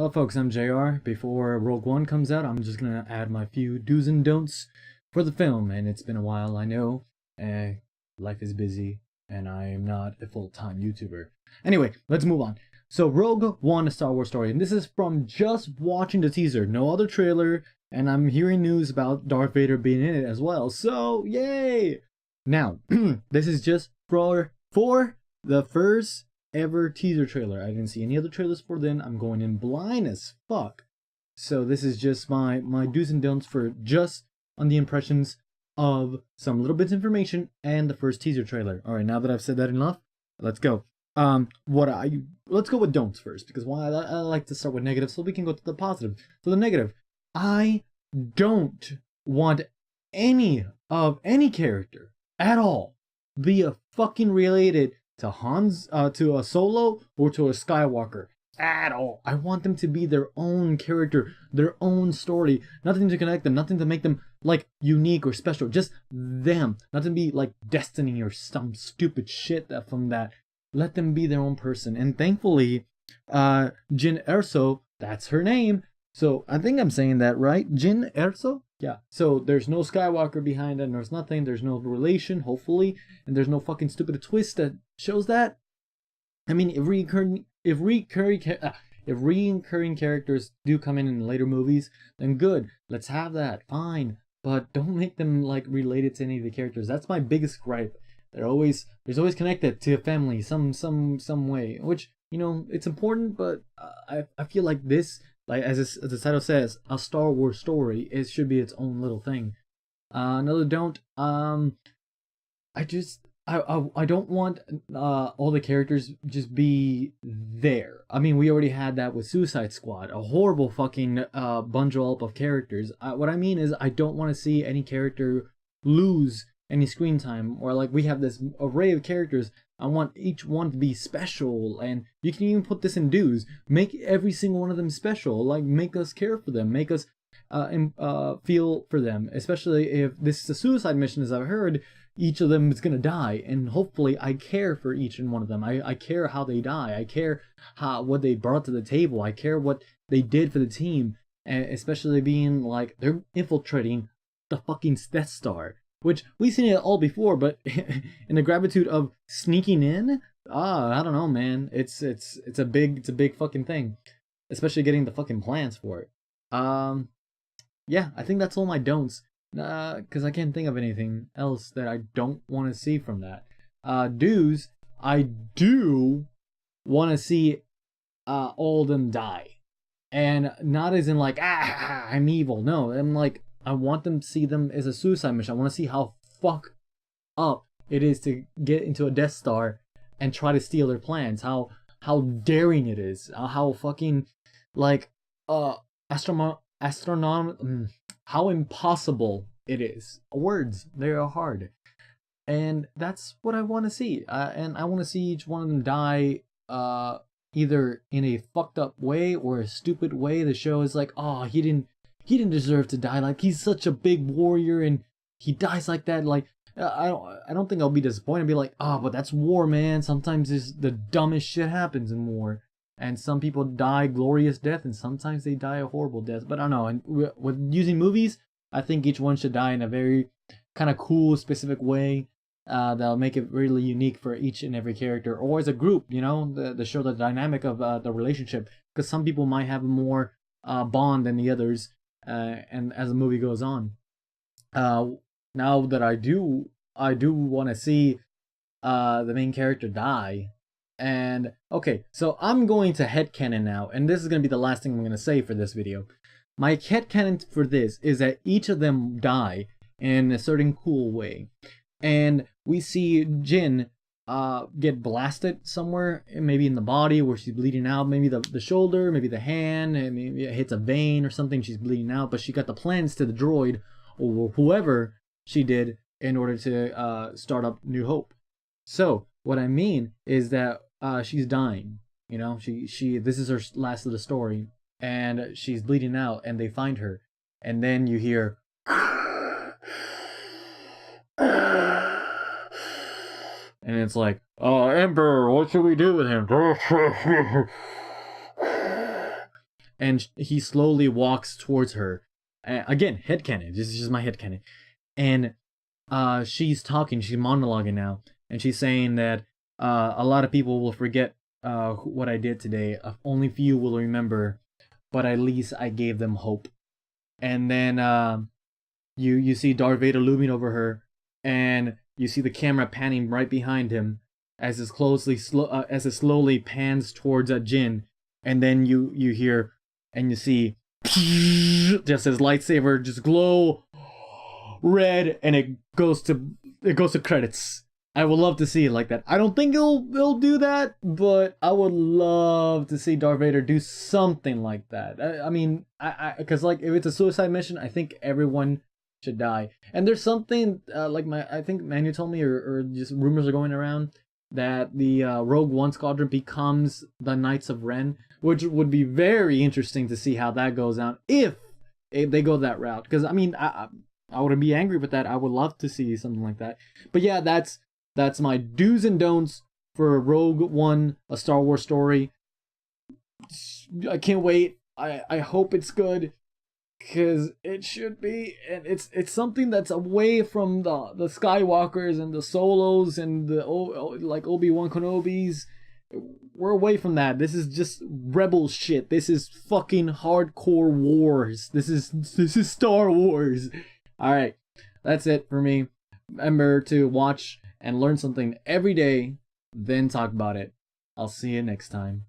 Well, folks, I'm JR. Before Rogue One comes out, I'm just gonna add my few do's and don'ts for the film. And it's been a while, I know. Life is busy, and I am not a full-time YouTuber. Anyway, let's move on. So, Rogue One, a Star Wars story. And this is from just watching the teaser. No other trailer, and I'm hearing news about Darth Vader being in it as well. So, yay! Now, this is just for the first ever teaser trailer. I didn't see any other trailers for then. I'm going in blind as fuck. So this is just my do's and don'ts for just on the impressions of some little bits of information and the first teaser trailer. All right, now that I've said that enough, let's go. Let's go with don'ts first, because I like to start with negative so we can go to the positive. So the negative, I don't want any character at all be a fucking related to to a Solo or to a Skywalker at all. I want them to be their own character, their own story. Nothing to connect them, nothing to make them like unique or special. Just them. Nothing to be like destiny or some stupid shit from that. Let them be their own person. And thankfully, Jyn Erso, that's her name. So I think I'm saying that right. Jyn Erso? Yeah. So there's no Skywalker behind it, and there's nothing. There's no relation, hopefully, and there's no fucking stupid twist that shows that. I mean, if reoccurring characters do come in later movies, then good. Let's have that. Fine. But don't make them like related to any of the characters. That's my biggest gripe. There's always connected to a family some way, which, you know, it's important, but I feel like this, like as the title says, a Star Wars story, it should be its own little thing. Another don't, I don't want all the characters just be there. I mean, we already had that with Suicide Squad, a horrible fucking bundle up of characters. What I mean is, I don't want to see any character lose any screen time, or like we have this array of characters. I want each one to be special, and you can even put this in dues. Make every single one of them special. Like, make us care for them, make us feel for them. Especially if this is a suicide mission, as I've heard, each of them is gonna die, and hopefully I care for each and one of them. I care how they die. I care what they brought to the table. I care what they did for the team, and especially being like they're infiltrating the fucking Death Star. Which we've seen it all before, but in the gratitude of sneaking in, I don't know, man. It's a big fucking thing, especially getting the fucking plans for it. Yeah, I think that's all my don'ts, because I can't think of anything else that I don't want to see from that. Do's, I do want to see all of them die, and not as in like I'm evil. No, I'm like, I want them to see them as a suicide mission. I want to see how fucked up it is to get into a Death Star and try to steal their plans. How daring it is. How fucking like how impossible it is. Words, they are hard, and that's what I want to see. And I want to see each one of them die. Either in a fucked up way or a stupid way. The show is like, oh, he didn't deserve to die. Like, he's such a big warrior and he dies like that. Like, I don't think I'll be disappointed. I'll be like, oh, but that's war, man. Sometimes the dumbest shit happens in war, and some people die glorious death, and sometimes they die a horrible death. But I don't know. And with using movies, I think each one should die in a very kind of cool, specific way. That'll make it really unique for each and every character, or as a group, you know, the show the dynamic of the relationship. Because some people might have more bond than the others. And as the movie goes on, now that I do want to see the main character die. And okay, so I'm going to headcanon now, and this is going to be the last thing I'm going to say for this video. My headcanon for this is that each of them die in a certain cool way, and we see Jyn get blasted somewhere, maybe in the body where she's bleeding out, maybe the shoulder, maybe the hand, and maybe it hits a vein or something, she's bleeding out, but she got the plans to the droid or whoever she did in order to start up New Hope. So what I mean is that she's dying, you know, she this is her last of the story, and she's bleeding out, and they find her, and then you hear and it's like, oh, Emperor, what should we do with him? and he slowly walks towards her. Again, headcanon. This is just my headcanon. And she's talking, she's monologuing now, and she's saying that a lot of people will forget what I did today. Only few will remember, but at least I gave them hope. And then you see Darth Vader looming over her, and you see the camera panning right behind him as it slowly pans towards Jin, and then you hear and you see just his lightsaber just glow red, and it goes to credits. I would love to see it like that. I don't think it'll do that, but I would love to see Darth Vader do something like that. I mean, because like if it's a suicide mission, I think everyone should die. And there's something I think Manu told me, or just rumors are going around that the Rogue One squadron becomes the Knights of Ren, which would be very interesting to see how that goes down if they go that route. Because I mean, I wouldn't be angry with that. I would love to see something like that. But yeah, that's my do's and don'ts for Rogue One, a Star Wars story. I can't wait. I hope it's good, because it should be, and it's something that's away from the Skywalkers and the Solos and the like Obi-Wan Kenobis. We're away from that. This is just rebel shit. This is fucking hardcore wars. This is Star Wars. All right, that's it for me. Remember to watch and learn something every day, then talk about it. I'll see you next time.